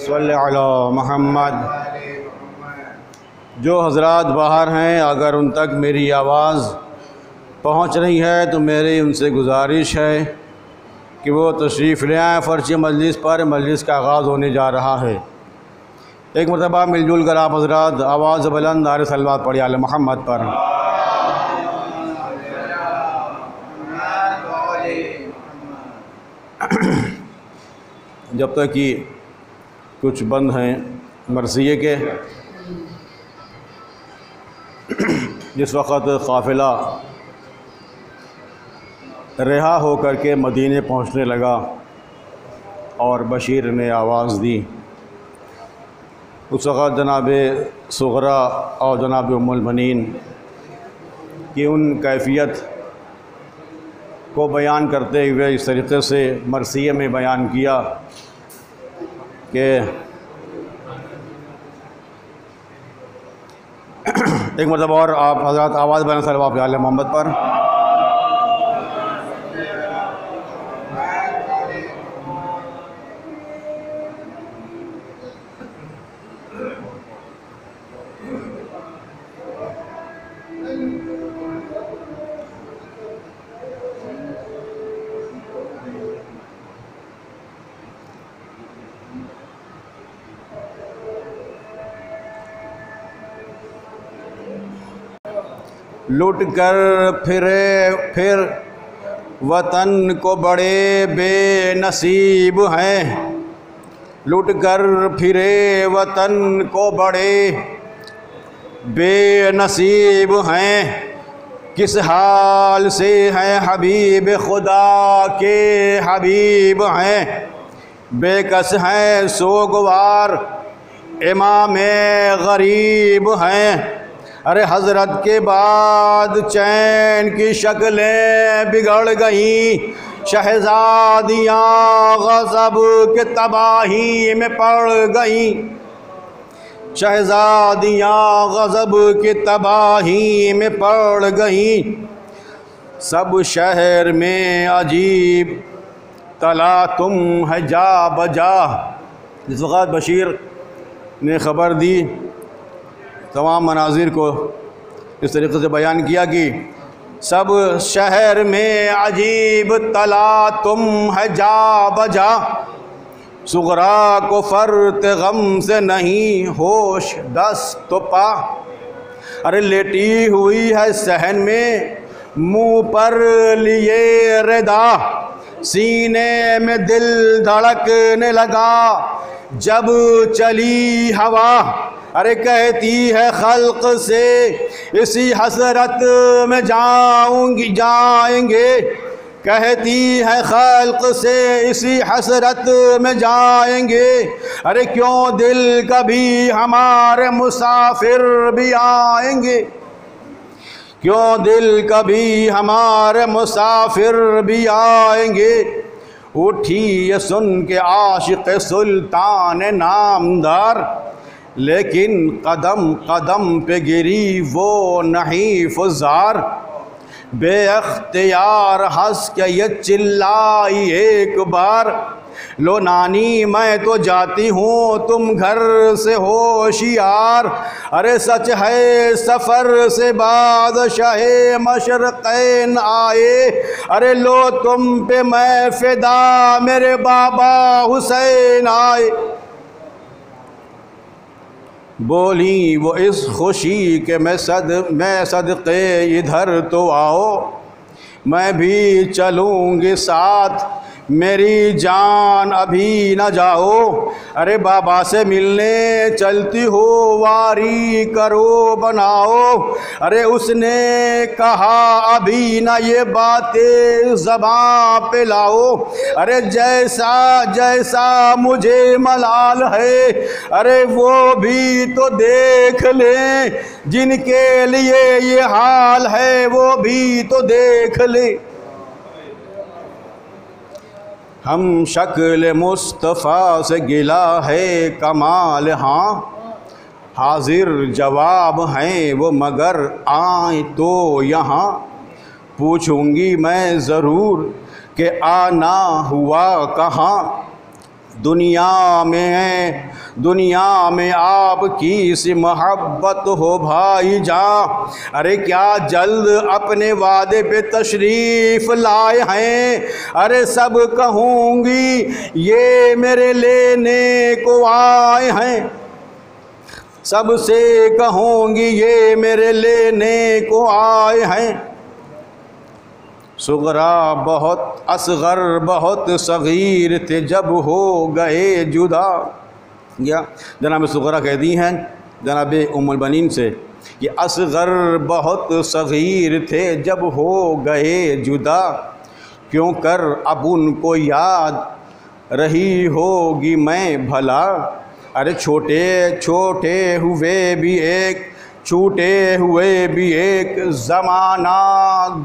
صلی علی محمد۔ جو حضرات باہر ہیں اگر ان تک میری آواز پہنچ رہی ہے تو میری ان سے گزارش ہے کہ وہ تشریف لے آئیں فرشی مجلس پر۔ مجلس کا آغاز ہونے جا رہا ہے۔ ایک مرتبہ مل جل کر آپ حضرات آواز بلند نعرہ صلوات پڑھیں آل محمد پر۔ جب تک کہ کچھ بند ہیں مرثیے کے، جس وقت قافلہ رہا ہو کر کے مدینے پہنچنے لگا اور بشیر نے آواز دی، اس وقت جناب صغرا اور جناب ام المنین کی ان کیفیت کو بیان کرتے ہوئے اس طریقے سے مرثیے میں بیان کیا کہ ایک مرتبہ اور آپ حضرات آواز بلند صلوات علی محمد پر۔ لٹ کر پھر وطن کو بڑے بے نصیب ہیں، لٹ کر پھرے وطن کو بڑے بے نصیب ہیں، کس حال سے ہیں حبیب خدا کے حبیب ہیں، بے کس ہیں سوگوار امام غریب ہیں، ارے حضرت کے بعد چین کی شکلیں بگڑ گئیں، شہزادیاں غضب کے تباہی میں پڑ گئیں، شہزادیاں غضب کی تباہی میں پڑ گئیں، سب شہر میں عجیب تلا تم ہے جا بجا۔ جس وقت بشیر نے خبر دی تمام مناظر کو اس طریقے سے بیان کیا کہ سب شہر میں عجیب تلا تم ہے جا بجا، صغرا کو فرط غم سے نہیں ہوش دست و پا، ارے لیٹی ہوئی ہے صحن میں منہ پر لیے ردا، سینے میں دل دھڑکنے لگا جب چلی ہوا، ارے کہتی ہے خلق سے اسی حسرت میں جائیں گے، کہتی ہے خلق سے اسی حسرت میں جائیں گے، ارے کیوں دل کبھی ہمارے مسافر بھی آئیں گے، کیوں دل کبھی ہمارے مسافر بھی آئیں گے، اٹھی یہ سن کے عاشق سلطان نامدار، لیکن قدم قدم پہ گری وہ نحیف زار، بے اختیار ہنس کے یہ چلائی ایک بار، لو نانی میں تو جاتی ہوں تم گھر سے ہوشیار، ارے سچ ہے سفر سے بادشاہ مشرقین آئے، ارے لو تم پہ میں فدا میرے بابا حسین آئے، بولی وہ اس خوشی کہ میں صدقے ادھر تو آؤ، میں بھی چلوں گی ساتھ میری جان ابھی نہ جاؤ، ارے بابا سے ملنے چلتی ہو واری کرو بناؤ، ارے اس نے کہا ابھی نہ یہ باتیں زباں پہ لاؤ، ارے جیسا جیسا مجھے ملال ہے ارے وہ بھی تو دیکھ لیں، جن کے لیے یہ حال ہے وہ بھی تو دیکھ لیں، ہم شکل مصطفیٰ سے گلا ہے کمال، ہاں حاضر جواب ہیں وہ مگر آئیں تو یہاں، پوچھوں گی میں ضرور کہ آنا ہوا کہاں، دنیا میں آپ کی سی محبت ہو بھائی جان، ارے کیا جلد اپنے وعدے پہ تشریف لائے ہیں، ارے سب کہوں گی یہ میرے لینے کو آئے ہیں، سب سے کہوں گی یہ میرے لینے کو آئے ہیں۔ صغرا بہت اصغر بہت صغیر تھے جب ہو گئے جدا، یا جناب صغرا کہتی ہیں جناب ام البنین سے کہ اصغر بہت صغیر تھے جب ہو گئے جدا، کیوں کر اب ان کو یاد رہی ہوگی میں بھلا، ارے چھوٹے ہوئے بھی ایک زمانہ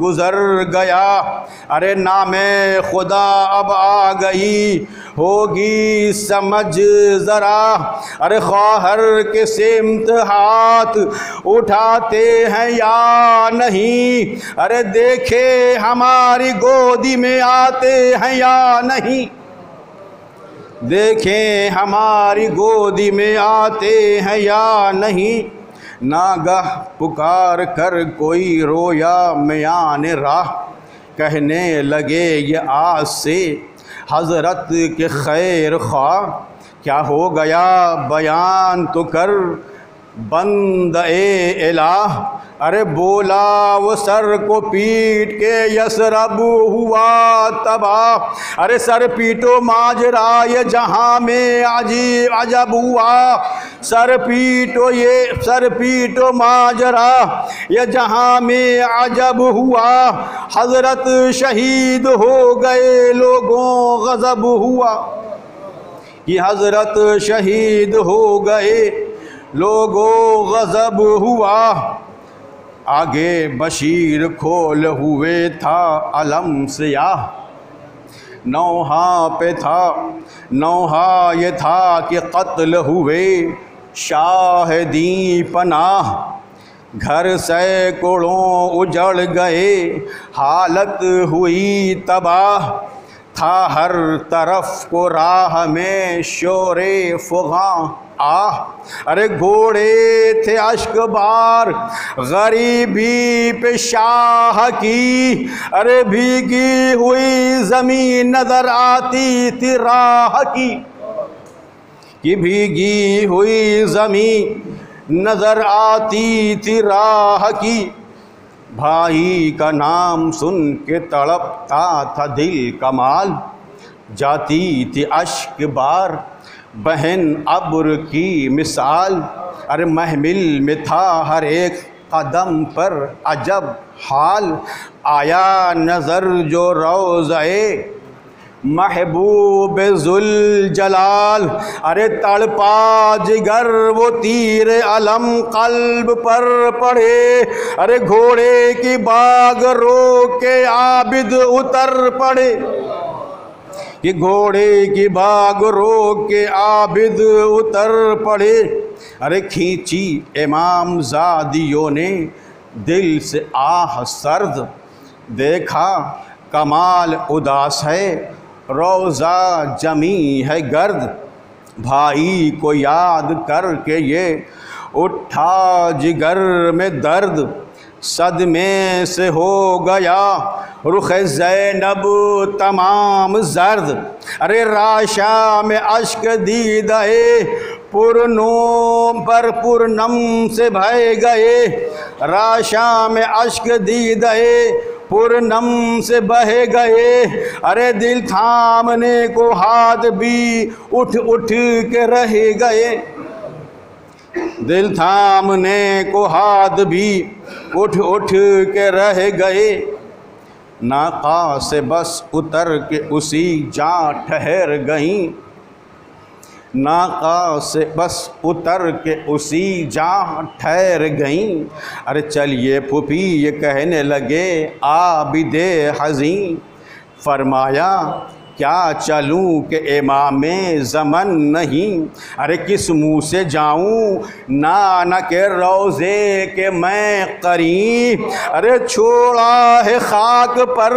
گزر گیا، ارے نام خدا اب آ گئی ہوگی سمجھ ذرا، ارے خواہر کے سمت ہاتھ اٹھاتے ہیں یا نہیں، ارے دیکھے ہماری گودی میں آتے ہیں یا نہیں، دیکھیں ہماری گودی میں آتے ہیں یا نہیں، ناگہ پکار کر کوئی رویا میان راہ، کہنے لگے یہ آج سے حضرت کے خیر خواہ، کیا ہو گیا بیان تو کر بندہ الہ، ارے بولا وہ سر کو پیٹ کے یسرب ہوا تباہ، ارے سر پیٹو ماجرا یہ جہاں میں عجب ہوا، سر پیٹو ماجرا یہ جہاں میں عجب ہوا، حضرت شہید ہو گئے لوگوں غضب ہوا، یہ حضرت شہید ہو گئے لوگوں غضب ہوا، آگے بشیر کھول ہوئے تھا علم سیاہ، نوحہ پہ تھا نوحہ یہ تھا کہ قتل ہوئے شاہدیں پناہ، گھر سینکڑوں اجڑ گئے حالت ہوئی تباہ، تھا ہر طرف کو راہ میں شور فغاں آہ، ارے گھوڑے تھے اشک بار غریبی پہ شاہ کی، ارے بھیگی ہوئی زمین نظر آتی تھی راہ کی، کہ بھیگی ہوئی زمین نظر آتی تھی راہ کی، بھائی کا نام سن کے تڑپتا تھا دل کمال، جاتی تھی اشک بار بہن ابر کی مثال، ارے محمل میں تھا ہر ایک قدم پر عجب حال، آیا نظر جو روضہ محبوب ذوالجلال، ارے تڑپا جگر وہ تیر علم قلب پر پڑے، ارے گھوڑے کی باغ رو کے عابد اتر پڑے، کہ گھوڑے کی باغ رو کے عابد اتر پڑے، ارے کھینچی امام زادیوں نے دل سے آہ سرد، دیکھا کمال اداس ہے روضہ جمی ہے گرد، بھائی کو یاد کر کے یہ اٹھا جگر میں درد، صدمے سے ہو گیا رخ زینب تمام زرد، ارے راشا میں اشک دیدہ پرنوم پر پرنم سے بہہ گئے، راشا میں اشک دیدہ پرنم سے بہہ گئے، ارے دل تھامنے کو ہاتھ بھی اٹھ اٹھ کے رہ گئے، دل تھامنے کو ہاتھ بھی اٹھ اٹھ کے رہ گئے، ناقہ سے بس اتر کے اسی جاں ٹھہر گئیں، ناقہ سے بس اتر کے اسی جاں ٹھہر گئیں، ارے چلیے پھوپھی یہ کہنے لگے عابد حزین، فرمایا کیا چلوں کہ امام زمن نہیں، ارے کس منہ سے جاؤں نانا کے روزے کے میں قریب، ارے چھوڑا ہے خاک پر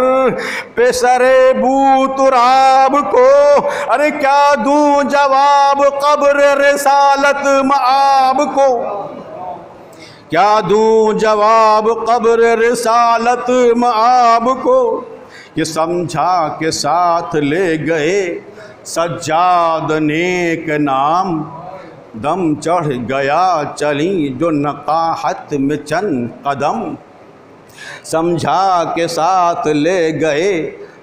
پسرے بو تراب کو، ارے کیا دوں جواب قبر رسالت معاب کو، کیا دوں جواب قبر رسالت معاب کو، کہ سمجھا کے ساتھ لے گئے سجاد نیک نام، دم چڑھ گیا چلی جو نقاہت میں چند قدم، سمجھا کے ساتھ لے گئے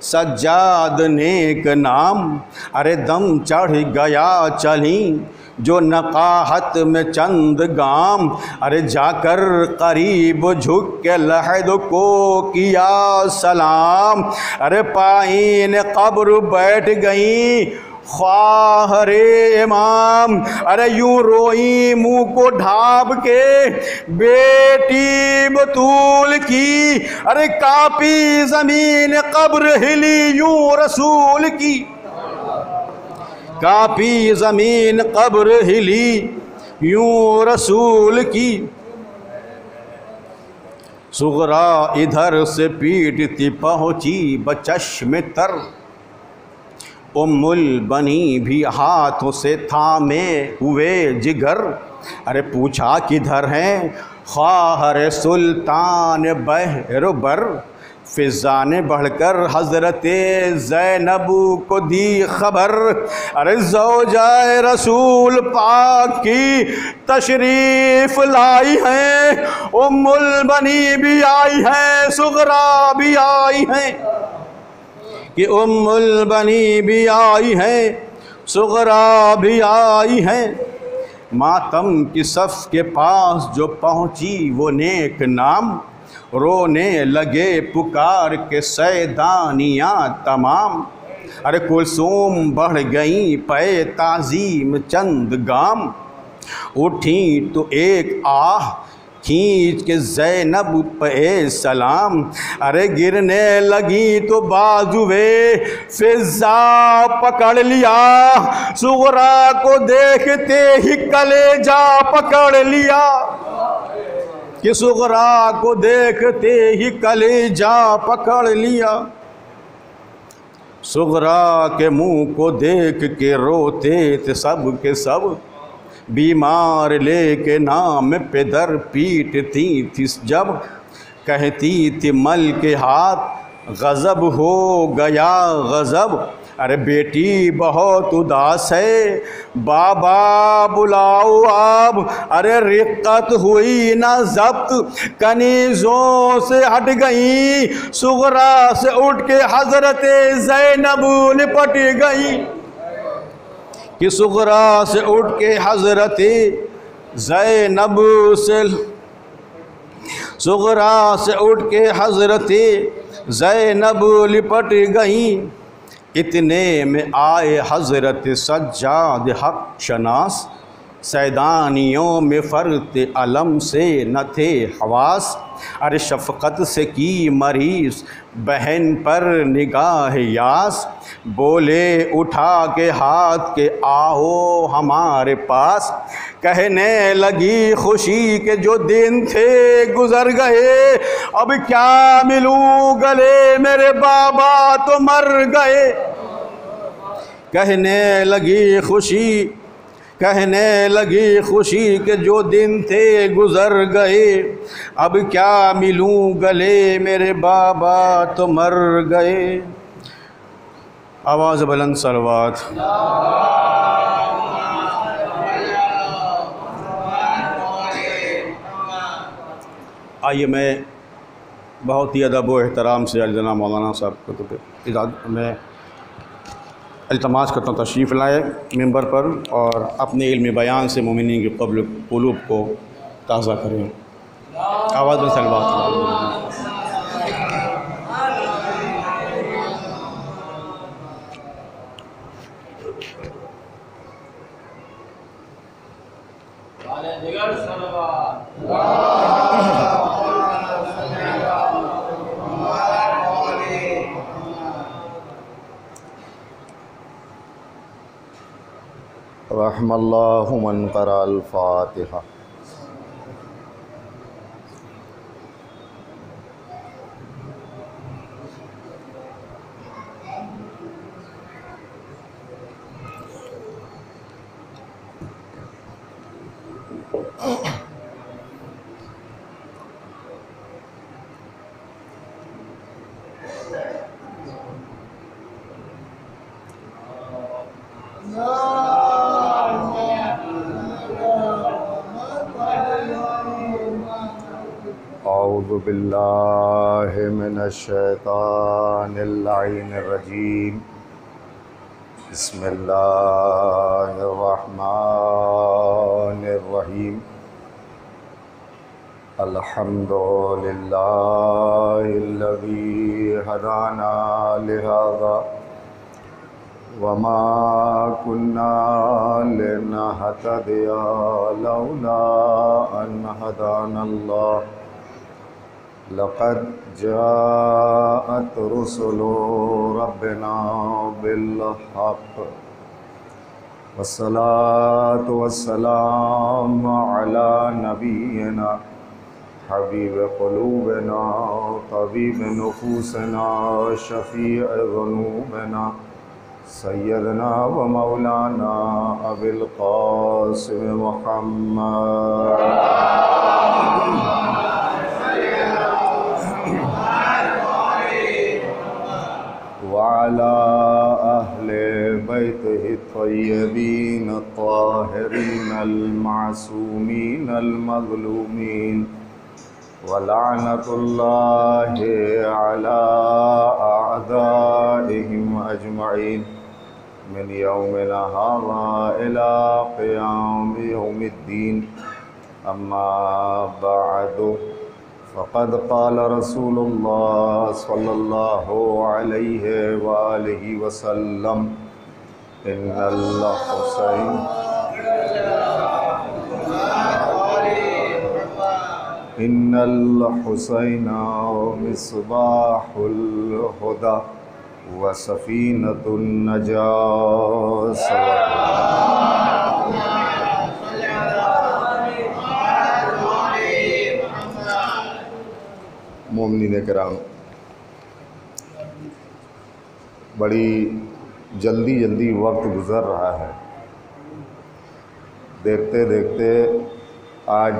سجاد نیک نام، ارے دم چڑھ گیا چلی جو نقاہت میں چند گام، ارے جا کر قریب جھک کے لحد کو کیا سلام، ارے پائین قبر بیٹھ گئیں خواہر امام، ارے یوں روئی منہ کو ڈھانپ کے بیٹی بطول کی، ارے کانپی زمین قبر ہلی یوں رسول کی، کانپی زمین قبر ہلی یوں رسول کی، صغرا ادھر سے پیٹتی پہنچی بچشم تر، ام البنی بھی ہاتھوں سے تھامے ہوئے جگر، ارے پوچھا کدھر ہیں خواہر سلطان بحر بر، فضا نے بڑھ کر حضرت زینب کو دی خبر، ارے زوجہ رسول پاک کی تشریف لائی ہیں، ام البنی بھی آئی ہیں صغرا بھی آئی ہیں، کہ ام البنی بھی آئی ہیں صغرا بھی آئی ہیں، ماتم کی صف کے پاس جو پہنچی وہ نیک نام، رونے لگے پکار کے سیدانیاں تمام، ارے کلثوم بڑھ گئیں پے تعظیم چند گام، اٹھیں تو ایک آہ کھینچ کے زینب پہ سلام، ارے گرنے لگی تو بازوے فضا پکڑ لیا، صغرا کو دیکھتے ہی کلیجہ پکڑ لیا، کہ صغرا کو دیکھتے ہی کلیجہ پکڑ لیا، صغرا کے منہ کو دیکھ کے روتے تھے سب کے سب، بیمار لے کے نام پہ در پیٹتی تھی جب، کہتی تھی مل کے ہاتھ غضب ہو گیا غضب، ارے بیٹی بہت اداس ہے بابا بلاؤ آپ، ارے رقت ہوئی نہ ضبط کنیزوں سے ہٹ گئیں، صغرا سے اٹھ کے حضرت زینب لپٹ گئی، کہ صغرا سے اٹھ کے حضرت زینب سے، صغرا سے اٹھ کے حضرت زینب لپٹ گئیں، اتنے میں آئے حضرت سجاد حق شناس، سیدانیوں میں فرط علم سے نہ تھے حواس، ارے شفقت سے کی مریض بہن پر نگاہ یاس، بولے اٹھا کے ہاتھ کے آؤ ہمارے پاس، کہنے لگی خوشی کے جو دن تھے گزر گئے، اب کیا ملوں گلے میرے بابا تو مر گئے، کہنے لگی خوشی کہ جو دن تھے گزر گئے، اب کیا ملوں گلے میرے بابا تو مر گئے، آواز بلند صلوات۔ آئیے میں بہت ہی ادب و احترام سے جناب مولانا صاحب کو میں التماس کرتا ہوں تشریف لائے ممبر پر اور اپنے علم بیان سے مومنین کے قلوب کو تازہ کریں۔ آواز میں صلوات۔ رحم اللہ من قرأ الفاتحہ۔ اعوذ باللہ من الشیطان اللعین الرجیم، بسم اللہ الرحمن الرحیم، الحمد للہ الذی ہدانا لہذا وما كنا لنهتدي لولا أن هدانا الله لقد جاءت رسل ربنا بالحق والصلاة والسلام على نبينا حبيب قلوبنا طبيب نفوسنا شفيع ذنوبنا سیدنا و مولانا ابی القاسم محمد وعلى أهل بيته الطيبين الطاهرين المعصومين المظلومين ولعنة الله على أعدائهم أجمعين من يومنا هذا إلى قيام يوم الدين، أما بعد، فقد قال رسول الله صلى الله عليه وآله وسلم إن الحسين مصباح الهدى وسفينة النجاة۔ مومنین کرام، بڑی جلدی وقت گزر رہا ہے۔ دیکھتے دیکھتے آج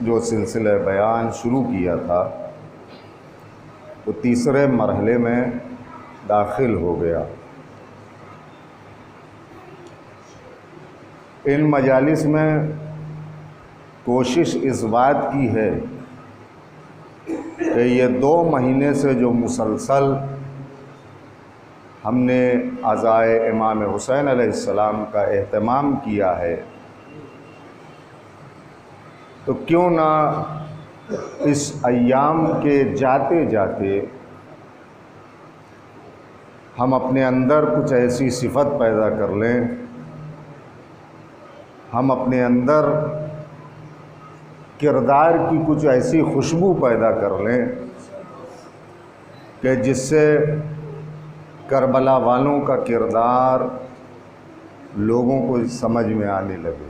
جو سلسلہ بیان شروع کیا تھا وہ تیسرے مرحلے میں داخل ہو گیا۔ ان مجالس میں کوشش اس بات کی ہے کہ یہ 2 مہینے سے جو مسلسل ہم نے عزائے امام حسین علیہ السلام کا اہتمام کیا ہے، تو کیوں نہ اس ایام کے جاتے جاتے ہم اپنے اندر کچھ ایسی صفت پیدا کر لیں، ہم اپنے اندر کردار کی کچھ ایسی خوشبو پیدا کر لیں کہ جس سے کربلا والوں کا کردار لوگوں کو سمجھ میں آنے لگے۔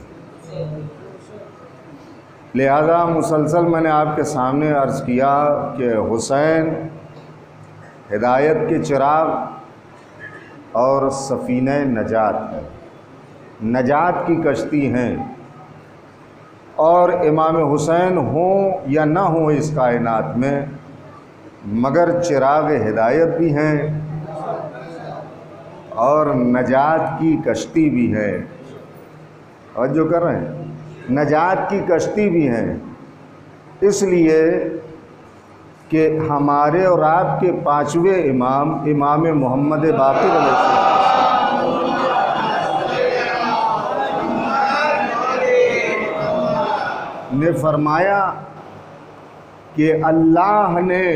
لہذا مسلسل میں نے آپ کے سامنے عرض کیا کہ حسین ہدایت کے چراغ اور سفینہ نجات ہے، نجات کی کشتی ہیں، اور امام حسین ہوں یا نہ ہوں اس کائنات میں مگر چراغ ہدایت بھی ہیں اور نجات کی کشتی بھی ہے۔ اور جو کر رہے ہیں نجات کی کشتی بھی ہیں، اس لیے کہ ہمارے اور آپ کے 5ویں امام محمد باقر علیہ السلام نے فرمایا کہ اللہ نے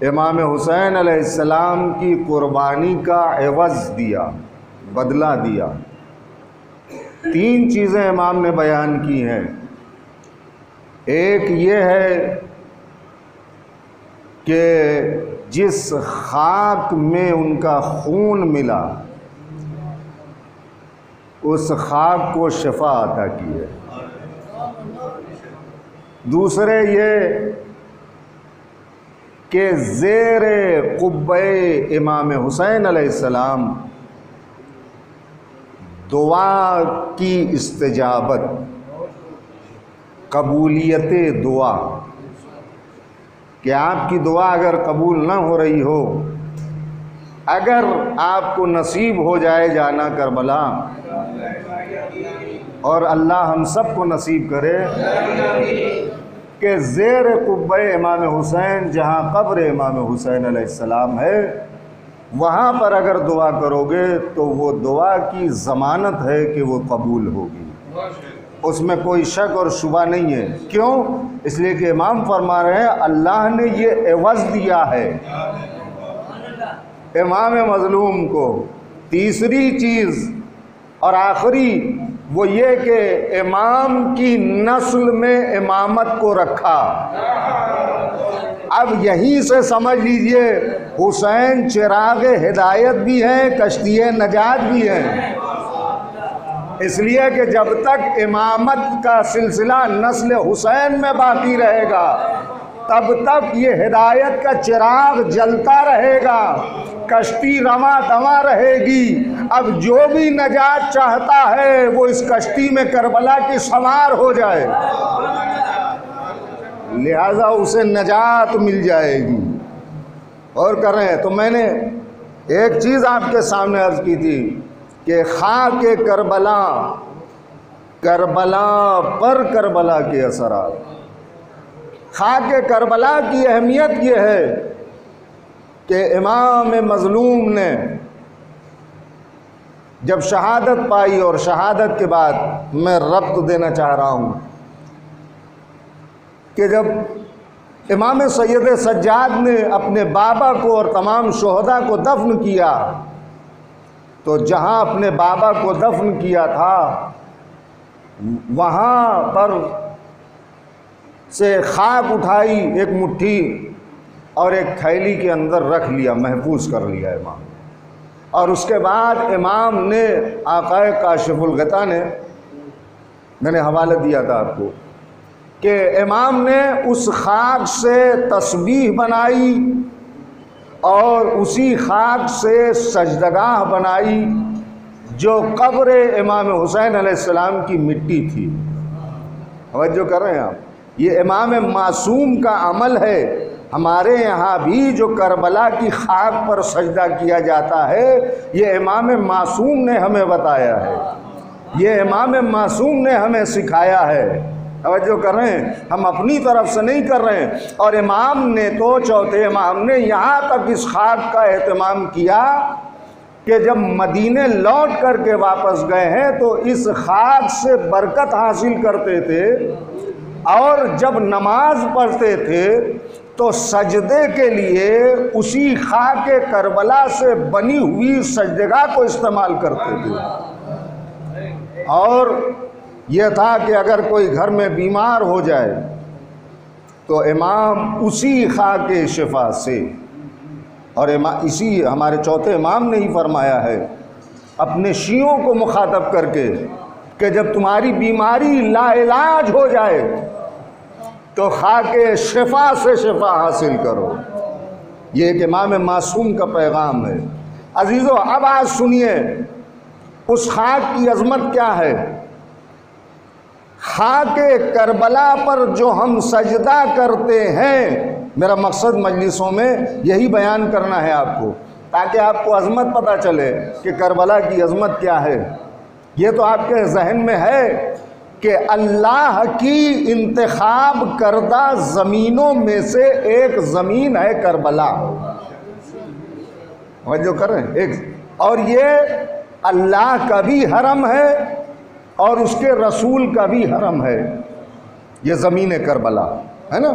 امام حسین علیہ السلام کی قربانی کا عوض دیا، بدلہ دیا۔ 3 چیزیں امام نے بیان کی ہیں۔ ایک یہ ہے کہ جس خاک میں ان کا خون ملا اس خاک کو شفا عطا کی ہے۔ دوسرے یہ کہ زیر قبہ امام حسین علیہ السلام دعا کی استجابت، قبولیت دعا، کہ آپ کی دعا اگر قبول نہ ہو رہی ہو، اگر آپ کو نصیب ہو جائے جانا کربلا، اور اللہ ہم سب کو نصیب کرے کہ زیر قبہ امام حسین جہاں قبر امام حسین علیہ السلام ہے، وہاں پر اگر دعا کرو گے تو وہ دعا کی ضمانت ہے کہ وہ قبول ہوگی، اس میں کوئی شک اور شبہ نہیں ہے۔ کیوں؟ اس لیے کہ امام فرما رہے ہیں اللہ نے یہ عوض دیا ہے امام مظلوم کو۔ تیسری چیز اور آخری وہ یہ کہ امام کی نسل میں امامت کو رکھا۔ اب یہیں سے سمجھ لیجئے حسین چراغ ہدایت بھی ہیں، کشتی نجات بھی ہیں، اس لیے کہ جب تک امامت کا سلسلہ نسل حسین میں باقی رہے گا تب تک یہ ہدایت کا چراغ جلتا رہے گا، کشتی رواں دواں رہے گی۔ اب جو بھی نجات چاہتا ہے وہ اس کشتی میں کربلا کی سوار ہو جائے، لہذا اسے نجات مل جائے گی۔ اور کر رہے ہیں تو میں نے ایک چیز آپ کے سامنے عرض کی تھی کہ خاک کربلا، کربلا پر کربلا کے اثرات، خاک کربلا کی اہمیت یہ ہے کہ امام مظلوم نے جب شہادت پائی، اور شہادت کے بعد میں ربط دینا چاہ رہا ہوں کہ جب امام سید سجاد نے اپنے بابا کو اور تمام شہداء کو دفن کیا تو جہاں اپنے بابا کو دفن کیا تھا وہاں پر سے خاک اٹھائی ایک مٹھی اور ایک تھیلی کے اندر رکھ لیا، محفوظ کر لیا امام۔ اور اس کے بعد امام نے آقا کاشف الغطا نے، میں نے حوالہ دیا تھا آپ کو، کہ امام نے اس خاک سے تسبیح بنائی اور اسی خاک سے سجدگاہ بنائی جو قبر امام حسین علیہ السلام کی مٹی تھی۔ توجہ کر رہے ہیں آپ؟ یہ امام معصوم کا عمل ہے۔ ہمارے یہاں بھی جو کربلا کی خاک پر سجدہ کیا جاتا ہے یہ امام معصوم نے ہمیں بتایا ہے، یہ امام معصوم نے ہمیں سکھایا ہے۔ توجہ کر رہے ہیں؟ ہم اپنی طرف سے نہیں کر رہے ہیں۔ اور امام نے تو، چوتھے امام نے یہاں تک اس خاک کا اہتمام کیا کہ جب مدینے لوٹ کر کے واپس گئے ہیں تو اس خاک سے برکت حاصل کرتے تھے، اور جب نماز پڑھتے تھے تو سجدے کے لیے اسی خاک کربلا سے بنی ہوئی سجدگاہ کو استعمال کرتے تھے۔ اور یہ تھا کہ اگر کوئی گھر میں بیمار ہو جائے تو امام اسی خاک شفا سے، اور اسی ہمارے چوتھے امام نے ہی فرمایا ہے اپنے شیعوں کو مخاطب کر کے کہ جب تمہاری بیماری لا علاج ہو جائے تو خاک شفا سے شفا حاصل کرو۔ یہ ایک امام معصوم کا پیغام ہے۔ عزیزو اب آج سنیے اس خاک کی عظمت کیا ہے۔ خاک کربلا پر جو ہم سجدہ کرتے ہیں، میرا مقصد مجلسوں میں یہی بیان کرنا ہے آپ کو، تاکہ آپ کو عظمت پتہ چلے کہ کربلا کی عظمت کیا ہے۔ یہ تو آپ کے ذہن میں ہے کہ اللہ کی انتخاب کردہ زمینوں میں سے ایک زمین ہے کربلا۔ توجہ کر رہے ہیں؟ ایک، اور یہ اللہ کا بھی حرم ہے اور اس کے رسول کا بھی حرم ہے، یہ زمین کربلا ہے نا۔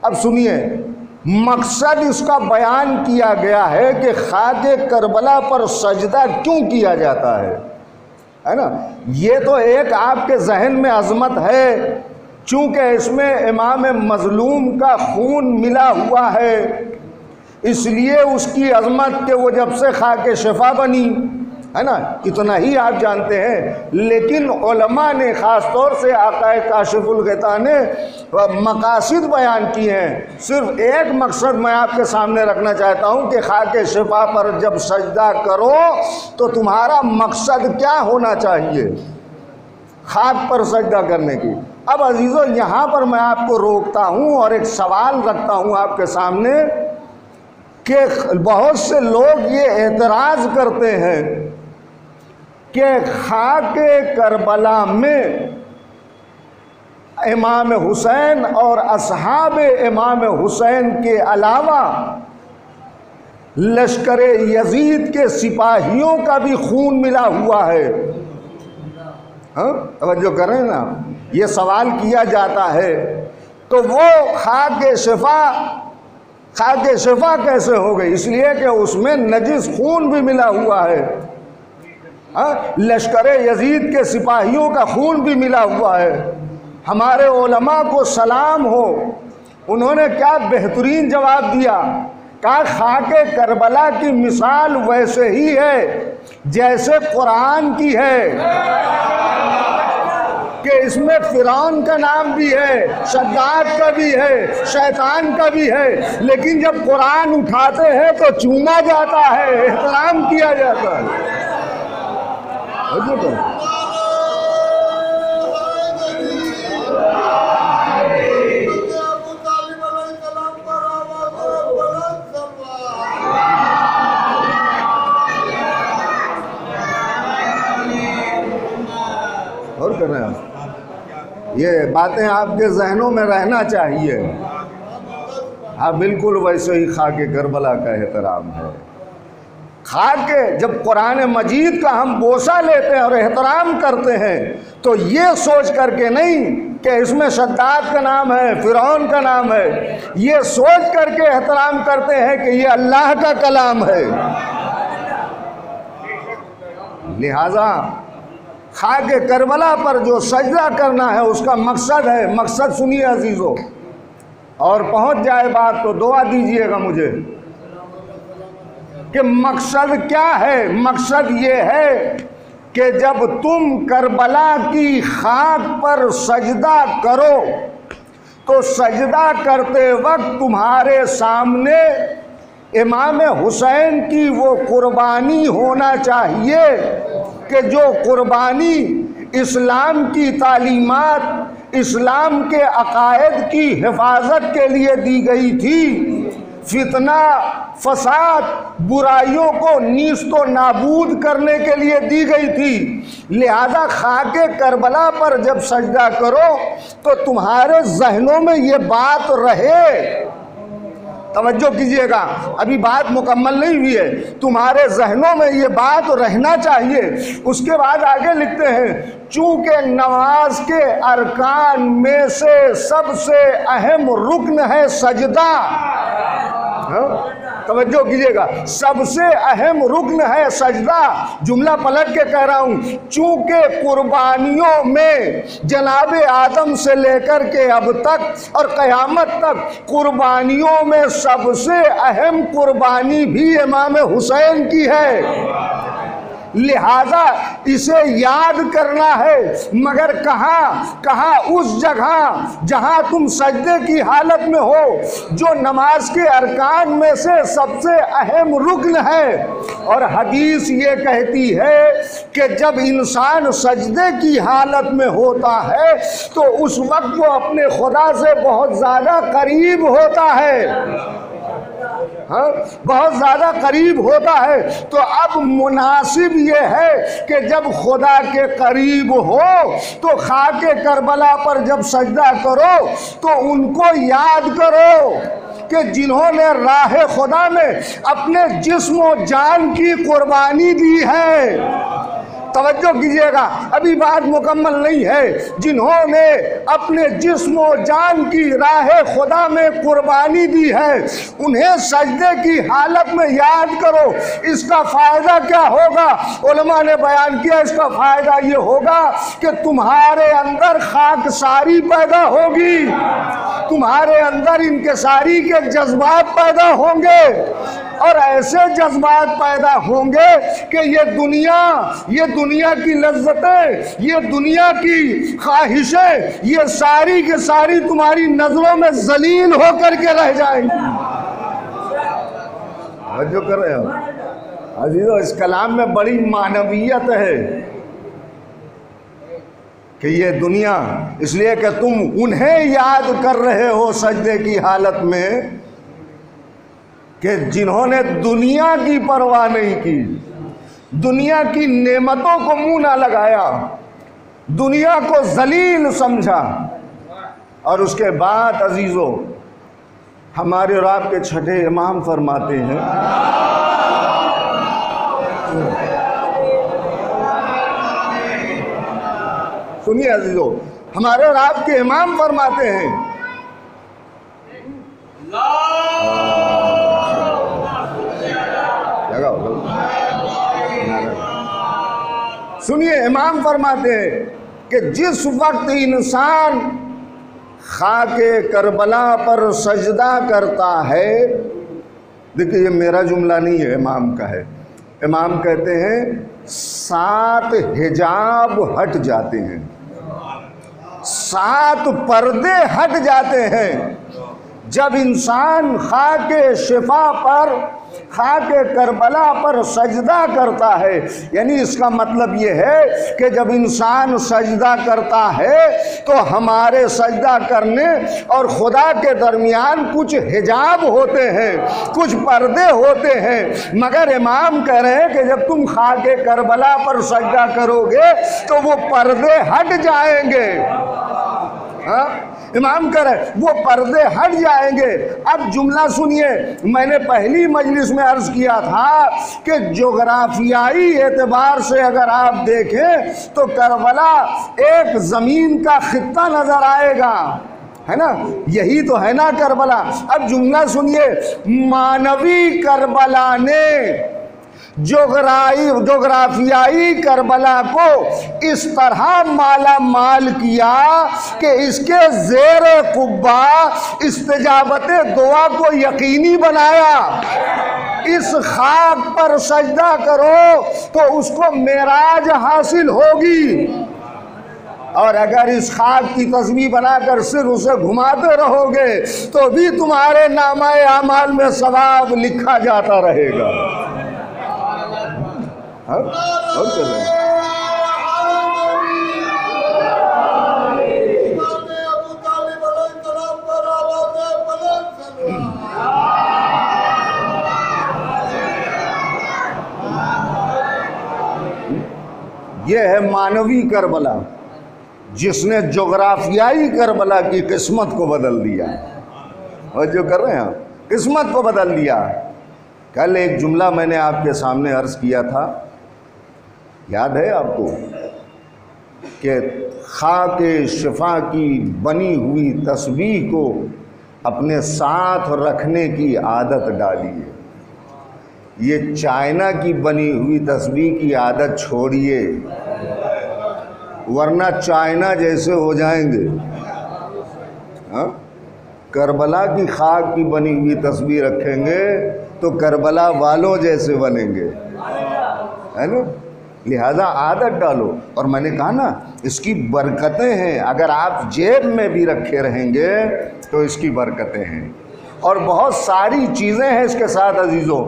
اب سنیے، مقصد اس کا بیان کیا گیا ہے کہ خاک کربلا پر سجدہ کیوں کیا جاتا ہے نا۔ یہ تو ایک آپ کے ذہن میں عظمت ہے، چونکہ اس میں امام مظلوم کا خون ملا ہوا ہے، اس لیے اس کی عظمت کہ وہ جب سے خاک شفا بنی ہے نا، اتنا ہی آپ جانتے ہیں۔ لیکن علماء نے خاص طور سے آقا کاشف الغطا نے مقاصد بیان کی ہیں۔ صرف ایک مقصد میں آپ کے سامنے رکھنا چاہتا ہوں کہ خاک شفا پر جب سجدہ کرو تو تمہارا مقصد کیا ہونا چاہیے خاک پر سجدہ کرنے کی۔ اب عزیزو، یہاں پر میں آپ کو روکتا ہوں اور ایک سوال رکھتا ہوں آپ کے سامنے کہ بہت سے لوگ یہ اعتراض کرتے ہیں کہ خاک کربلا میں امام حسین اور اصحاب امام حسین کے علاوہ لشکر یزید کے سپاہیوں کا بھی خون ملا ہوا ہے۔ توجہ کریں نا، یہ سوال کیا جاتا ہے تو وہ خاک شفا کیسے ہو گئی؟ اس لیے کہ اس میں نجس خون بھی ملا ہوا ہے، لشکر یزید کے سپاہیوں کا خون بھی ملا ہوا ہے۔ ہمارے علماء کو سلام ہو، انہوں نے کیا بہترین جواب دیا، کہا خاک کربلا کی مثال ویسے ہی ہے جیسے قرآن کی ہے کہ اس میں فرعون کا نام بھی ہے، شداد کا بھی ہے، شیطان کا بھی ہے، لیکن جب قرآن اٹھاتے ہیں تو چوما جاتا ہے، احترام کیا جاتا ہے۔ اور کر رہے ہیں یہ باتیں آپ کے ذہنوں میں رہنا چاہیے۔ ہاں بالکل ویسے ہی خاک کربلا کا احترام ہے۔ خاک جب قرآن مجید کا ہم بوسہ لیتے ہیں اور احترام کرتے ہیں تو یہ سوچ کر کے نہیں کہ اس میں شداد کا نام ہے، فرعون کا نام ہے، یہ سوچ کر کے احترام کرتے ہیں کہ یہ اللہ کا کلام ہے۔ لہذا خاک کربلا پر جو سجدہ کرنا ہے اس کا مقصد ہے، مقصد سنیے عزیزو، اور پہنچ جائے بات تو دعا دیجئے گا مجھے کہ مقصد کیا ہے۔ مقصد یہ ہے کہ جب تم کربلا کی خاک پر سجدہ کرو تو سجدہ کرتے وقت تمہارے سامنے امام حسین کی وہ قربانی ہونا چاہیے کہ جو قربانی اسلام کی تعلیمات، اسلام کے عقائد کی حفاظت کے لیے دی گئی تھی، فتنہ فساد برائیوں کو نیست و نابود کرنے کے لیے دی گئی تھی۔ لہذا خاک کربلا پر جب سجدہ کرو تو تمہارے ذہنوں میں یہ بات رہے، توجہ کیجئے گا، ابھی بات مکمل نہیں ہوئی ہے، تمہارے ذہنوں میں یہ بات رہنا چاہیے۔ اس کے بعد آگے لکھتے ہیں چونکہ نماز کے ارکان میں سے سب سے اہم رکن ہے سجدہ، توجہ کیجئے گا، سب سے اہم رکن ہے سجدہ۔ جملہ پلٹ کے کہہ رہا ہوں، چونکہ قربانیوں میں جناب آدم سے لے کر کے اب تک اور قیامت تک قربانیوں میں سب سے اہم قربانی بھی امام حسین کی ہے، لہذا اسے یاد کرنا ہے۔ مگر کہاں اس جگہ جہاں تم سجدے کی حالت میں ہو، جو نماز کے ارکان میں سے سب سے اہم رکن ہے، اور حدیث یہ کہتی ہے کہ جب انسان سجدے کی حالت میں ہوتا ہے تو اس وقت وہ اپنے خدا سے بہت زیادہ قریب ہوتا ہے، بہت زیادہ قریب ہوتا ہے۔ تو اب مناسب یہ ہے کہ جب خدا کے قریب ہو تو خاک کربلا پر جب سجدہ کرو تو ان کو یاد کرو کہ جنہوں نے راہ خدا میں اپنے جسم و جان کی قربانی دی ہے۔ توجہ کیجئے گا، ابھی بات مکمل نہیں ہے۔ جنہوں نے اپنے جسم و جان کی راہ خدا میں قربانی دی ہے انہیں سجدے کی حالت میں یاد کرو۔ اس کا فائدہ کیا ہوگا؟ علماء نے بیان کیا اس کا فائدہ یہ ہوگا کہ تمہارے اندر خاکساری پیدا ہوگی، تمہارے اندر انکساری کے جذبات پیدا ہوں گے، اور ایسے جذبات پیدا ہوں گے کہ یہ دنیا کی لذتیں، یہ دنیا کی خواہشیں، یہ ساری کی ساری تمہاری نظروں میں ذلیل ہو کر کے رہ جائیں گی۔ جو کر رہے ہو عزیزو، اس کلام میں بڑی معنویت ہے کہ یہ دنیا، اس لیے کہ تم انہیں یاد کر رہے ہو سجدے کی حالت میں کہ جنہوں نے دنیا کی پرواہ نہیں کی، دنیا کی نعمتوں کو منہ نہ لگایا، دنیا کو ذلیل سمجھا۔ اور اس کے بعد عزیزو، ہمارے اور آپ کے چھٹے امام فرماتے ہیں، سنیے عزیزو، ہمارے اور آپ کے امام فرماتے ہیں، سنیے امام فرماتے ہیں کہ جس وقت انسان خاک کربلا پر سجدہ کرتا ہے، دیکھیں یہ میرا جملہ نہیں ہے، امام کا ہے، امام کہتے ہیں 7 حجاب ہٹ جاتے ہیں، 7 پردے ہٹ جاتے ہیں۔ جب انسان خاک شفا پر، خاک کربلا پر سجدہ کرتا ہے، یعنی اس کا مطلب یہ ہے کہ جب انسان سجدہ کرتا ہے تو ہمارے سجدہ کرنے اور خدا کے درمیان کچھ حجاب ہوتے ہیں، کچھ پردے ہوتے ہیں، مگر امام کہہ رہے ہیں کہ جب تم خاک کربلا پر سجدہ کرو گے تو وہ پردے ہٹ جائیں گے۔ ہاں امام کہہ رہے وہ پردے ہٹ جائیں گے۔ اب جملہ سنیے، میں نے پہلی مجلس میں عرض کیا تھا کہ جغرافیائی اعتبار سے اگر آپ دیکھیں تو کربلا ایک زمین کا خطہ نظر آئے گا، ہے نا، یہی تو ہے نا کربلا۔ اب جملہ سنیے، معنوی کربلا نے جغرافیائی کربلا کو اس طرح مالا مال کیا کہ اس کے زیر قبہ استجابت دعا کو یقینی بنایا۔ اس خاک پر سجدہ کرو تو اس کو معراج حاصل ہوگی، اور اگر اس خاک کی تصویر بنا کر صرف اسے گھماتے رہو گے تو بھی تمہارے نامہ اعمال میں ثواب لکھا جاتا رہے گا۔ اور چلیں یہ ہے معنوی کربلا، جس نے جغرافیائی کربلا کی قسمت کو بدل دیا۔ اور جو کر رہے ہیں قسمت کو بدل دیا۔ کل ایک جملہ میں نے آپ کے سامنے عرض کیا تھا، یاد ہے آپ کو، کہ خاک شفا کی بنی ہوئی تسبیح کو اپنے ساتھ رکھنے کی عادت ڈالیے۔ یہ چائنا کی بنی ہوئی تسبیح کی عادت چھوڑیے، ورنہ چائنا جیسے ہو جائیں گے۔ کربلا کی خاک کی بنی ہوئی تسبیح رکھیں گے تو کربلا والوں جیسے بنیں گے، ہے نا۔ لہذا عادت ڈالو، اور میں نے کہا نا اس کی برکتیں ہیں، اگر آپ جیب میں بھی رکھے رہیں گے تو اس کی برکتیں ہیں، اور بہت ساری چیزیں ہیں اس کے ساتھ عزیزو۔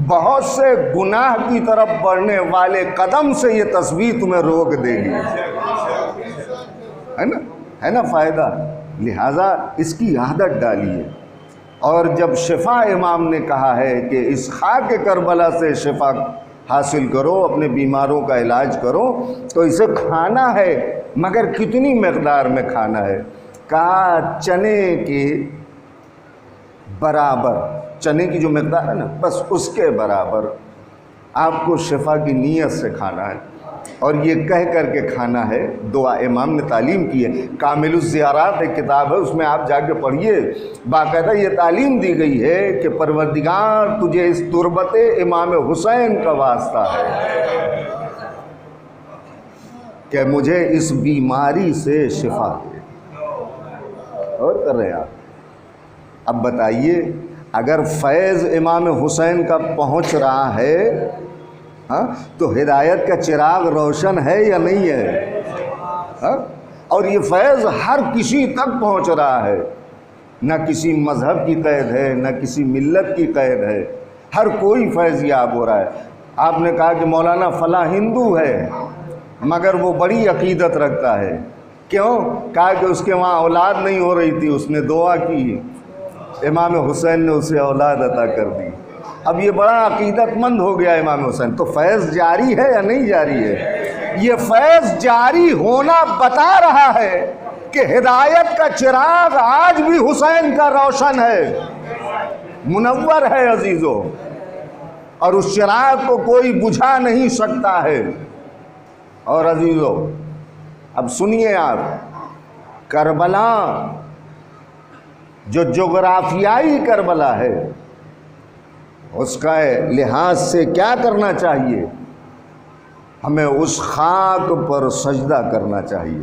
بہت سے گناہ کی طرف بڑھنے والے قدم سے یہ تسبیح تمہیں روک دے گی، ہے نا فائدہ۔ لہذا اس کی عادت ڈالیے۔ اور جب شفا امام نے کہا ہے کہ اس خاک کربلا سے شفا حاصل کرو، اپنے بیماروں کا علاج کرو، تو اسے کھانا ہے، مگر کتنی مقدار میں کھانا ہے؟ کہا چنے کے برابر، چنے کی جو مقدار ہے نا بس اس کے برابر آپ کو شفا کی نیت سے کھانا ہے، اور یہ کہہ کر کے کھانا ہے۔ دعا امام نے تعلیم کی ہے، کامل الزیارات ایک کتاب ہے، اس میں آپ جا کے پڑھیے، باقاعدہ یہ تعلیم دی گئی ہے کہ پروردگار تجھے اس تربت امام حسین کا واسطہ ہے کہ مجھے اس بیماری سے شفا دے۔ اور کر رہے ہیں آپ اب بتائیے اگر فیض امام حسین کا پہنچ رہا ہے ہاں تو ہدایت کا چراغ روشن ہے یا نہیں ہے؟ ہاں؟ اور یہ فیض ہر کسی تک پہنچ رہا ہے، نہ کسی مذہب کی قید ہے نہ کسی ملت کی قید ہے، ہر کوئی فیض یاب ہو رہا ہے۔ آپ نے کہا کہ مولانا فلاں ہندو ہے مگر وہ بڑی عقیدت رکھتا ہے، کیوں؟ کہا کہ اس کے وہاں اولاد نہیں ہو رہی تھی، اس نے دعا کی، امام حسین نے اسے اولاد عطا کر دی، اب یہ بڑا عقیدت مند ہو گیا امام حسین۔ تو فیض جاری ہے یا نہیں جاری ہے؟ یہ فیض جاری ہونا بتا رہا ہے کہ ہدایت کا چراغ آج بھی حسین کا روشن ہے، منور ہے عزیزو، اور اس چراغ کو کوئی بجھا نہیں سکتا ہے۔ اور عزیزو اب سنیے آپ، کربلا جو جغرافیائی کربلا ہے اس کا لحاظ سے کیا کرنا چاہیے؟ ہمیں اس خاک پر سجدہ کرنا چاہیے،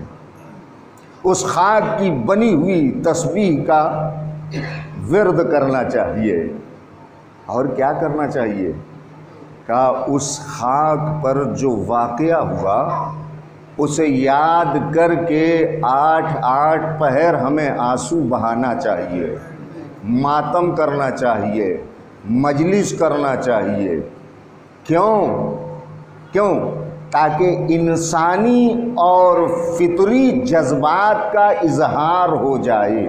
اس خاک کی بنی ہوئی تسبیح کا ورد کرنا چاہیے۔ اور کیا کرنا چاہیے؟ کہا اس خاک پر جو واقعہ ہوا اسے یاد کر کے 8 پہر ہمیں آنسو بہانا چاہیے، ماتم کرنا چاہیے، مجلس کرنا چاہیے۔ کیوں؟ تاکہ انسانی اور فطری جذبات کا اظہار ہو جائے۔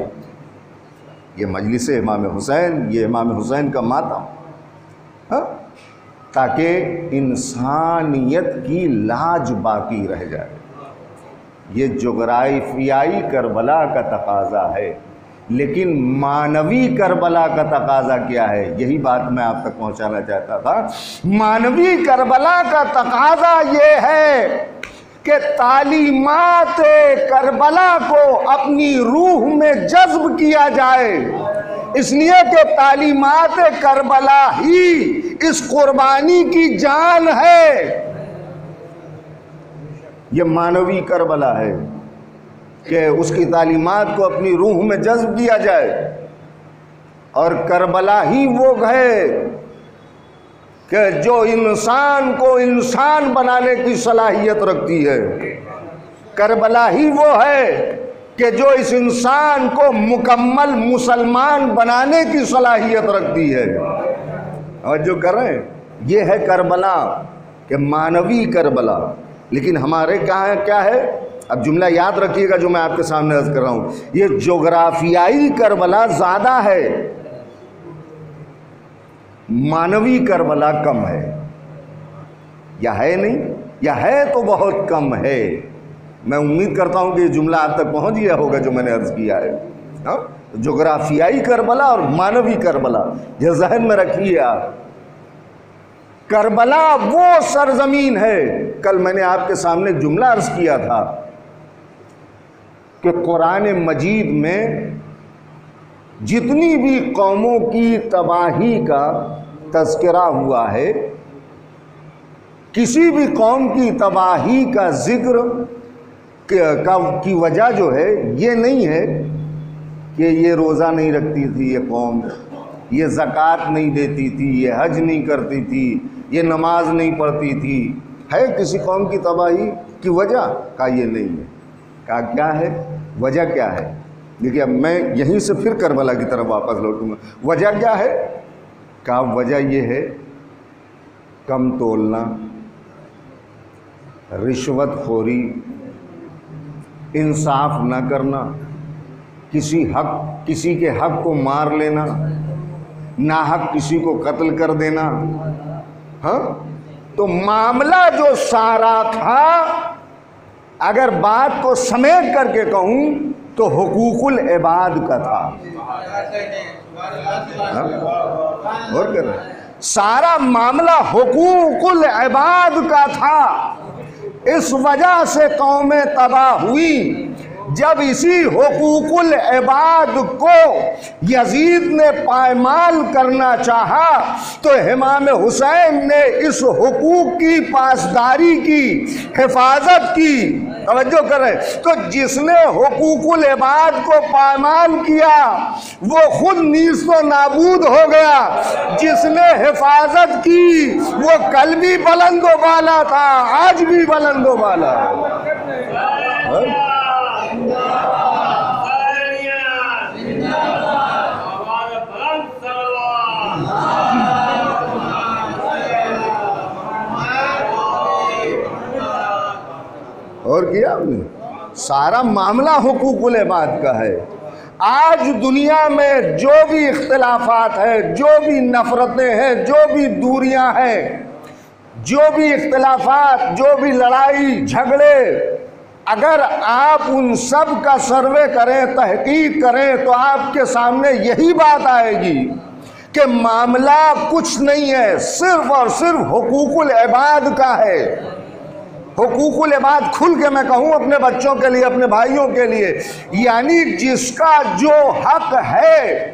یہ مجلس امام حسین، یہ امام حسین کا ماتم، ہاں؟ تاکہ انسانیت کی لاج باقی رہ جائے۔ یہ جغرافیائی کربلا کا تقاضا ہے، لیکن مانوی کربلا کا تقاضا کیا ہے؟ یہی بات میں آپ تک پہنچانا چاہتا تھا۔ مانوی کربلا کا تقاضا یہ ہے کہ تعلیمات کربلا کو اپنی روح میں جذب کیا جائے، اس لیے کہ تعلیمات کربلا ہی اس قربانی کی جان ہے۔ یہ مانوی کربلا ہے کہ اس کی تعلیمات کو اپنی روح میں جذب کیا جائے، اور کربلا ہی وہ ہے کہ جو انسان کو انسان بنانے کی صلاحیت رکھتی ہے، کربلا ہی وہ ہے کہ جو اس انسان کو مکمل مسلمان بنانے کی صلاحیت رکھتی ہے۔ اور جو کر رہے ہیں یہ ہے کربلا، کہ مانوی کربلا۔ لیکن ہمارے کہاں کیا ہے؟ اب جملہ یاد رکھیے گا جو میں آپ کے سامنے عرض کر رہا ہوں، یہ جغرافیائی کربلا زیادہ ہے، مانوی کربلا کم ہے، یا ہے نہیں، یا ہے تو بہت کم ہے۔ میں امید کرتا ہوں کہ یہ جملہ آپ تک پہنچ گیا ہوگا جو میں نے عرض کیا ہے۔ جغرافیائی کربلا اور مانوی کربلا، یہ ذہن میں رکھیے آپ۔ کربلا وہ سرزمین ہے، کل میں نے آپ کے سامنے جملہ عرض کیا تھا کہ قرآن مجید میں جتنی بھی قوموں کی تباہی کا تذکرہ ہوا ہے، کسی بھی قوم کی تباہی کا ذکر کی وجہ جو ہے یہ نہیں ہے کہ یہ روزہ نہیں رکھتی تھی یہ قوم، یہ زکوٰۃ نہیں دیتی تھی، یہ حج نہیں کرتی تھی، یہ نماز نہیں پڑھتی تھی۔ ہے کسی قوم کی تباہی کی وجہ؟ کہا یہ نہیں ہے۔ کہا کیا ہے؟ وجہ کیا ہے؟ دیکھیے اب میں یہیں سے پھر کربلا کی طرف واپس لوٹوں گا۔ وجہ کیا ہے؟ کہا وجہ یہ ہے کم تولنا، رشوت خوری، انصاف نہ کرنا، کسی کے حق کو مار لینا، ناحق کسی کو قتل کر دینا۔ ہاں تو معاملہ جو سارا تھا، اگر بات کو سمیٹ کر کے کہوں تو حقوق العباد کا تھا۔ اور کر رہے سارا معاملہ حقوق العباد کا تھا۔ اس وجہ سے قومیں تباہ ہوئی جب اسی حقوق العباد کو یزید نے پائمال کرنا چاہا تو امام حسین نے اس حقوق کی پاسداری کی، حفاظت کی۔ توجہ کریں، تو جس نے حقوق العباد کو پائمال کیا وہ خود نیست و نابود ہو گیا، جس نے حفاظت کی وہ کل بھی بلند و بالا تھا، آج بھی بلند و بالا ہے۔ اور کیا ہم نے سارا معاملہ حقوق العباد کا ہے۔ آج دنیا میں جو بھی اختلافات ہیں، جو بھی نفرتیں ہیں، جو بھی دوریاں ہیں، جو بھی اختلافات، جو بھی لڑائی جھگڑے، اگر آپ ان سب کا سروے کریں، تحقیق کریں تو آپ کے سامنے یہی بات آئے گی کہ معاملہ کچھ نہیں ہے، صرف اور صرف حقوق العباد کا ہے۔ حقوق العباد کھل کے میں کہوں اپنے بچوں کے لیے، اپنے بھائیوں کے لیے، یعنی جس کا جو حق ہے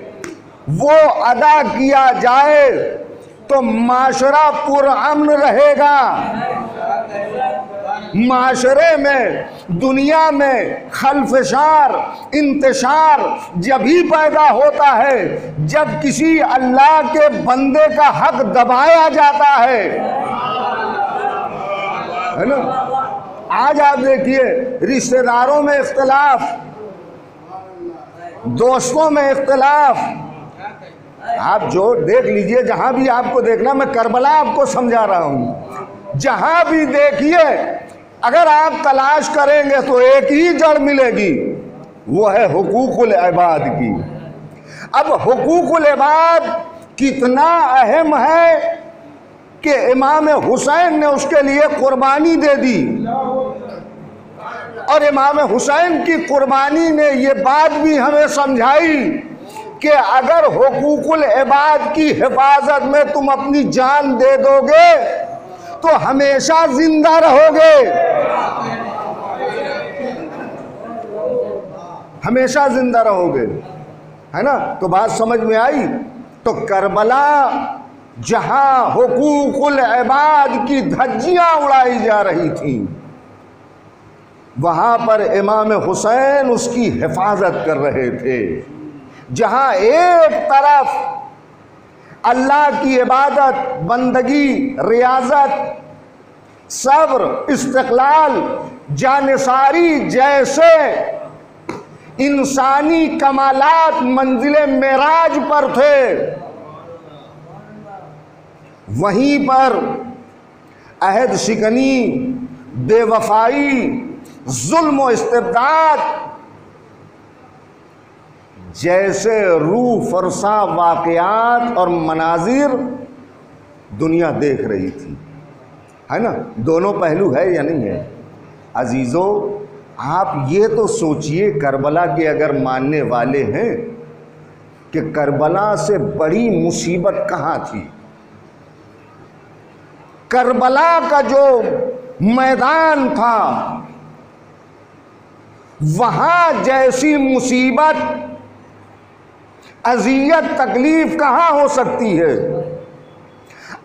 وہ ادا کیا جائے تو معاشرہ پرامن رہے گا۔ معاشرے میں، دنیا میں خلفشار، انتشار جبھی پیدا ہوتا ہے جب کسی اللہ کے بندے کا حق دبایا جاتا ہے نا۔ آج آپ دیکھیے رشتہ داروں میں اختلاف، دوستوں میں اختلاف، آپ جو دیکھ لیجئے جہاں بھی آپ کو دیکھنا، میں کربلا آپ کو سمجھا رہا ہوں، جہاں بھی دیکھیے اگر آپ تلاش کریں گے تو ایک ہی جڑ ملے گی، وہ ہے حقوق العباد کی۔ اب حقوق العباد کتنا اہم ہے کہ امام حسین نے اس کے لیے قربانی دے دی، اور امام حسین کی قربانی نے یہ بات بھی ہمیں سمجھائی کہ اگر حقوق العباد کی حفاظت میں تم اپنی جان دے دو گے تو ہمیشہ زندہ رہو گے، ہمیشہ زندہ رہو گے، ہے نا۔ تو بات سمجھ میں آئی؟ تو کربلا جہاں حقوق العباد کی دھجیاں اڑائی جا رہی تھیں، وہاں پر امام حسین اس کی حفاظت کر رہے تھے۔ جہاں ایک طرف اللہ کی عبادت، بندگی، ریاضت، صبر، استقلال، جانثاری جیسے انسانی کمالات منزل معراج پر تھے، وہیں پر عہد شکنی، بے وفائی، ظلم و استبداد جیسے روح فرسا واقعات اور مناظر دنیا دیکھ رہی تھی، ہے نا۔ دونوں پہلو ہے یا نہیں ہے؟ عزیزو، آپ یہ تو سوچئے کربلا کے اگر ماننے والے ہیں کہ کربلا سے بڑی مصیبت کہاں تھی۔ کربلا کا جو میدان تھا وہاں جیسی مصیبت، اذیت، تکلیف کہاں ہو سکتی ہے۔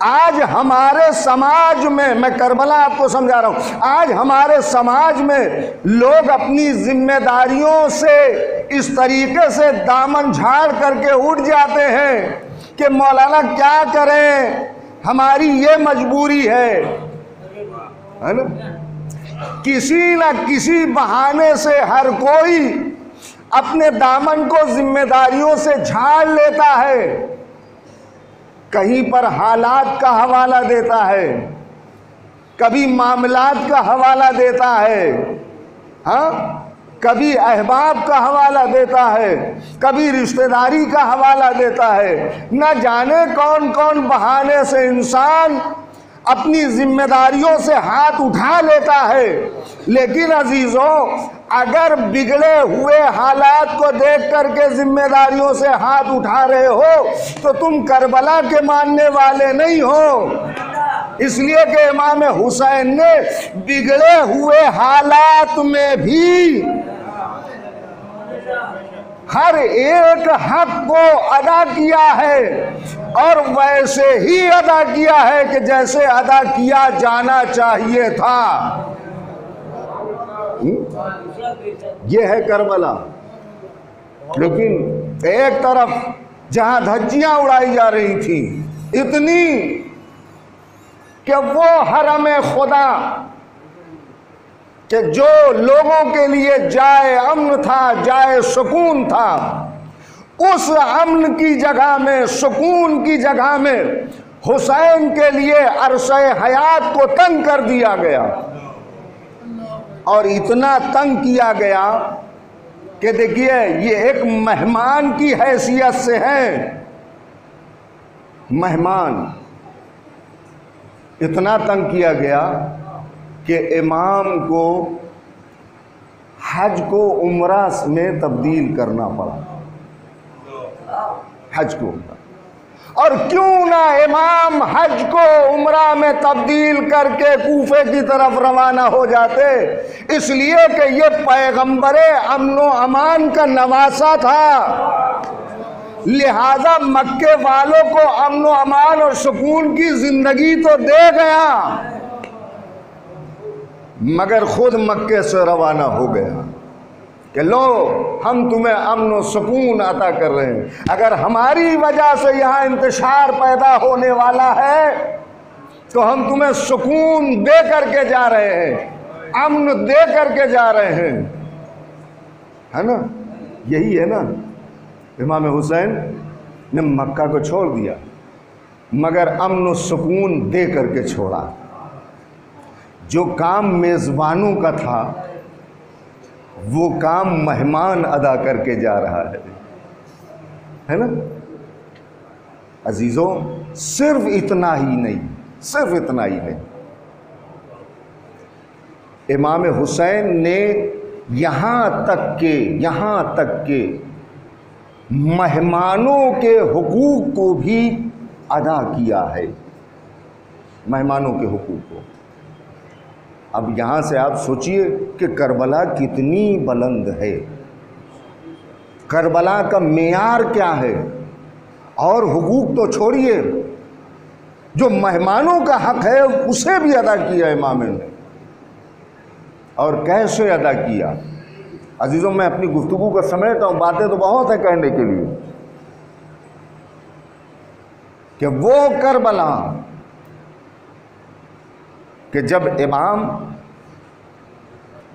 آج ہمارے سماج میں کربلا آپ کو سمجھا رہا ہوں، آج ہمارے سماج میں لوگ اپنی ذمہ داریوں سے اس طریقے سے دامن جھاڑ کر کے اٹھ جاتے ہیں کہ مولانا کیا کریں، ہماری یہ مجبوری ہے نا۔ کسی نہ کسی بہانے سے ہر کوئی اپنے دامن کو ذمہ داریوں سے جھاڑ لیتا ہے، کہیں پر حالات کا حوالہ دیتا ہے، کبھی معاملات کا حوالہ دیتا ہے، ہاں، کبھی احباب کا حوالہ دیتا ہے، کبھی رشتہ داری کا حوالہ دیتا ہے، نہ جانے کون کون بہانے سے انسان اپنی ذمہ داریوں سے ہاتھ اٹھا لیتا ہے۔ لیکن عزیزوں، اگر بگڑے ہوئے حالات کو دیکھ کر کے ذمہ داریوں سے ہاتھ اٹھا رہے ہو تو تم کربلا کے ماننے والے نہیں ہو، اس لیے کہ امام حسین نے بگڑے ہوئے حالات میں بھی ہر ایک حق کو ادا کیا ہے اور ویسے ہی ادا کیا ہے کہ جیسے ادا کیا جانا چاہیے تھا۔ یہ ہے کربلا۔ لیکن ایک طرف جہاں دھجیاں اڑائی جا رہی تھیں اتنی کہ وہ حرم خدا کہ جو لوگوں کے لیے جائے امن تھا، جائے سکون تھا، اس امن کی جگہ میں، سکون کی جگہ میں حسین کے لیے عرصہ حیات کو تنگ کر دیا گیا، اور اتنا تنگ کیا گیا کہ دیکھیے یہ ایک مہمان کی حیثیت سے ہیں، مہمان، اتنا تنگ کیا گیا کہ امام کو حج کو عمرہ میں تبدیل کرنا پڑا، حج کو عمرہ۔ اور کیوں نہ امام حج کو عمرہ میں تبدیل کر کے کوفے کی طرف روانہ ہو جاتے، اس لیے کہ یہ پیغمبر امن و امان کا نواسہ تھا، لہذا مکے والوں کو امن و امان اور سکون کی زندگی تو دے گیا، مگر خود مکے سے روانہ ہو گیا کہ لو ہم تمہیں امن و سکون عطا کر رہے ہیں، اگر ہماری وجہ سے یہاں انتشار پیدا ہونے والا ہے تو ہم تمہیں سکون دے کر کے جا رہے ہیں، امن دے کر کے جا رہے ہیں، ہے نا؟ یہی ہے نا، امام حسین نے مکہ کو چھوڑ دیا مگر امن و سکون دے کر کے چھوڑا۔ جو کام میزبانوں کا تھا وہ کام مہمان ادا کر کے جا رہا ہے نا عزیزوں؟ صرف اتنا ہی نہیں، صرف اتنا ہی نہیں، امام حسین نے یہاں تک کہ مہمانوں کے حقوق کو بھی ادا کیا ہے، مہمانوں کے حقوق کو۔ اب یہاں سے آپ سوچئے کہ کربلا کتنی بلند ہے، کربلا کا معیار کیا ہے، اور حقوق تو چھوڑیے، جو مہمانوں کا حق ہے اسے بھی ادا کیا امام نے، اور کیسے ادا کیا؟ عزیزوں میں اپنی گفتگو کو سمیٹتا ہوں، باتیں تو بہت ہیں کہنے کے لیے، کہ وہ کربلا کہ جب امام